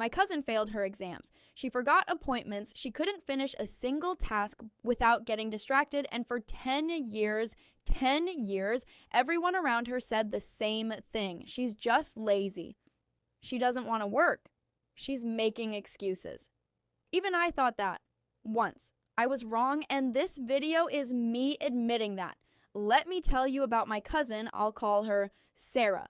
My cousin failed her exams. She forgot appointments. She couldn't finish a single task without getting distracted. And for 10 years, everyone around her said the same thing. She's just lazy. She doesn't want to work. She's making excuses. Even I thought that once. I was wrong, and this video is me admitting that. Let me tell you about my cousin. I'll call her Sarah.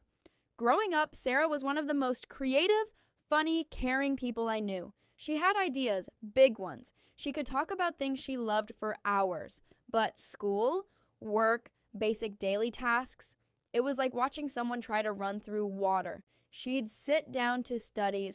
Growing up, Sarah was one of the most creative, funny, caring people I knew. She had ideas, big ones. She could talk about things she loved for hours. But school, work, basic daily tasks, it was like watching someone try to run through water. She'd sit down to study,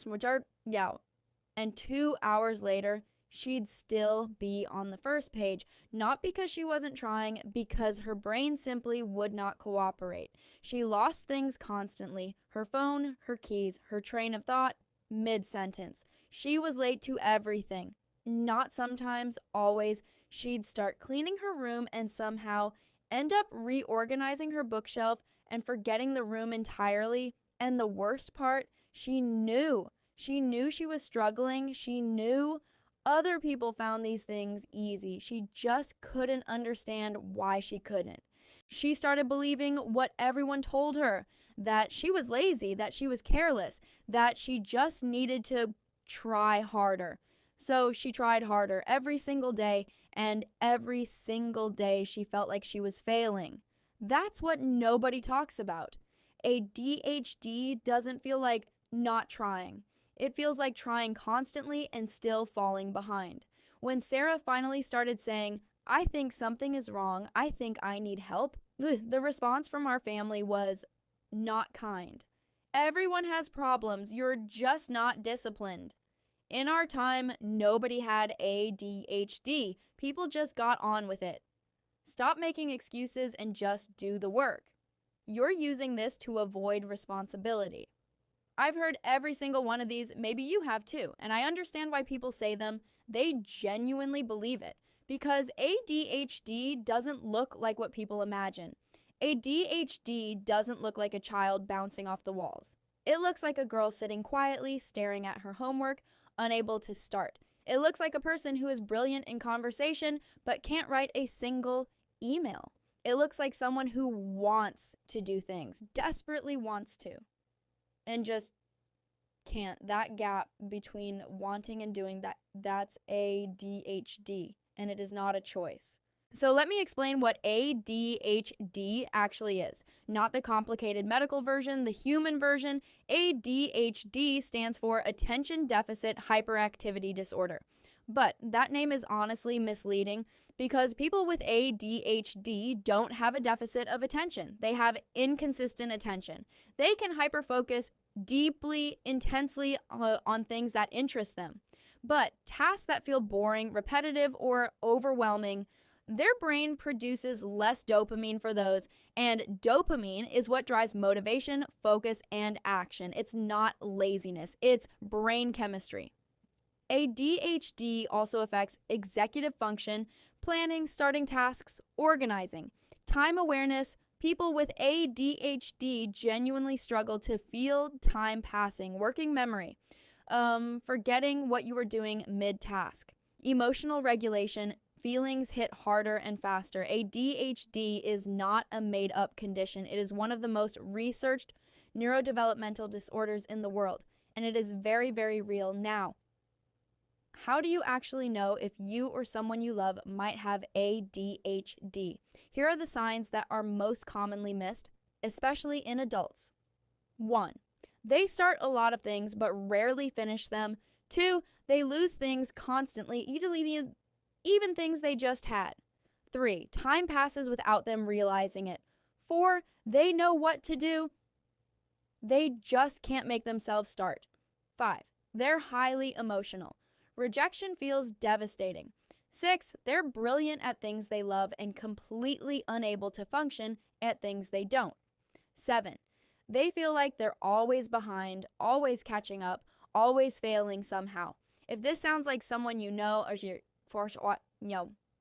and 2 hours later, she'd still be on the first page. Not because she wasn't trying, because her brain simply would not cooperate. She lost things constantly. Her phone, her keys, her train of thought, mid-sentence. She was late to everything. Not sometimes, always. She'd start cleaning her room and somehow end up reorganizing her bookshelf and forgetting the room entirely. And the worst part, she knew. She knew she was struggling. She knew other people found these things easy. She just couldn't understand why she couldn't. She started believing what everyone told her, that she was lazy, that she was careless, that she just needed to try harder. So she tried harder every single day, and every single day she felt like she was failing. That's what nobody talks about. ADHD doesn't feel like not trying. It feels like trying constantly and still falling behind. When Sarah finally started saying, "I think something is wrong, I think I need help," the response from our family was not kind. Everyone has problems, you're just not disciplined. In our time, nobody had ADHD. People just got on with it. Stop making excuses and just do the work. You're using this to avoid responsibility. I've heard every single one of these, maybe you have too, and I understand why people say them. They genuinely believe it, because ADHD doesn't look like what people imagine. ADHD doesn't look like a child bouncing off the walls. It looks like a girl sitting quietly, staring at her homework, unable to start. It looks like a person who is brilliant in conversation, but can't write a single email. It looks like someone who wants to do things, desperately wants to, and just can't. That gap between wanting and doing, that's ADHD, and it is not a choice. So let me explain what ADHD actually is. Not the complicated medical version, the human version. ADHD stands for Attention Deficit Hyperactivity Disorder. But that name is honestly misleading because people with ADHD don't have a deficit of attention. They have inconsistent attention. They can hyperfocus deeply, intensely on things that interest them. But tasks that feel boring, repetitive, or overwhelming, their brain produces less dopamine for those, and dopamine is what drives motivation, focus, and action. It's not laziness, it's brain chemistry. ADHD also affects executive function, planning, starting tasks, organizing, time awareness. People with ADHD genuinely struggle to feel time passing, working memory, forgetting what you were doing mid-task, emotional regulation. Feelings hit harder and faster. ADHD is not a made-up condition. It is one of the most researched neurodevelopmental disorders in the world, and it is very, very real. Now, how do you actually know if you or someone you love might have ADHD? Here are the signs that are most commonly missed, especially in adults. 1. They start a lot of things but rarely finish them. 2. They lose things constantly, even things they just had. 3. Time passes without them realizing it. 4. They know what to do. They just can't make themselves start. 5. They're highly emotional. Rejection feels devastating. 6. They're brilliant at things they love and completely unable to function at things they don't. 7. They feel like they're always behind, always catching up, always failing somehow. If this sounds like someone you know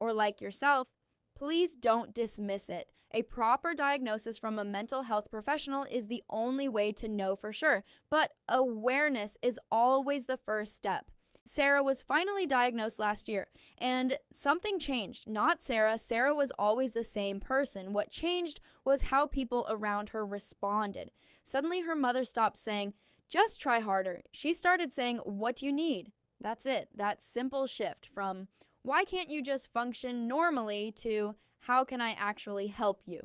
or like yourself, please don't dismiss it. A proper diagnosis from a mental health professional is the only way to know for sure, but awareness is always the first step. Sarah was finally diagnosed last year, and something changed. Not Sarah. Sarah was always the same person. What changed was how people around her responded. Suddenly, her mother stopped saying, "Just try harder." She started saying, "What do you need?" That's it. That simple shift from, "Why can't you just function normally?" to, "How can I actually help you?"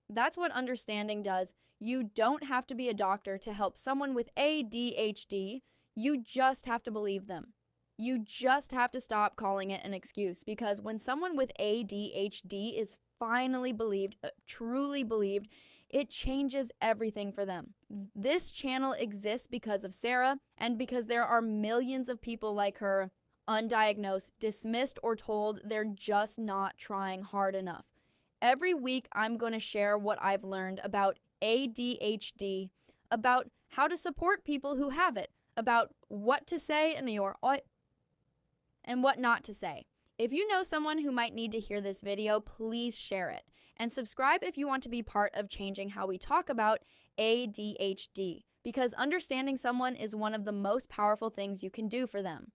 That's what understanding does. You don't have to be a doctor to help someone with ADHD. You just have to believe them. You just have to stop calling it an excuse, because when someone with ADHD is finally believed, truly believed, it changes everything for them. This channel exists because of Sarah, and because there are millions of people like her, undiagnosed, dismissed, or told they're just not trying hard enough. Every week, I'm going to share what I've learned about ADHD, about how to support people who have it, about what to say and what not to say. If you know someone who might need to hear this video, please share it. And subscribe if you want to be part of changing how we talk about ADHD, because understanding someone is one of the most powerful things you can do for them.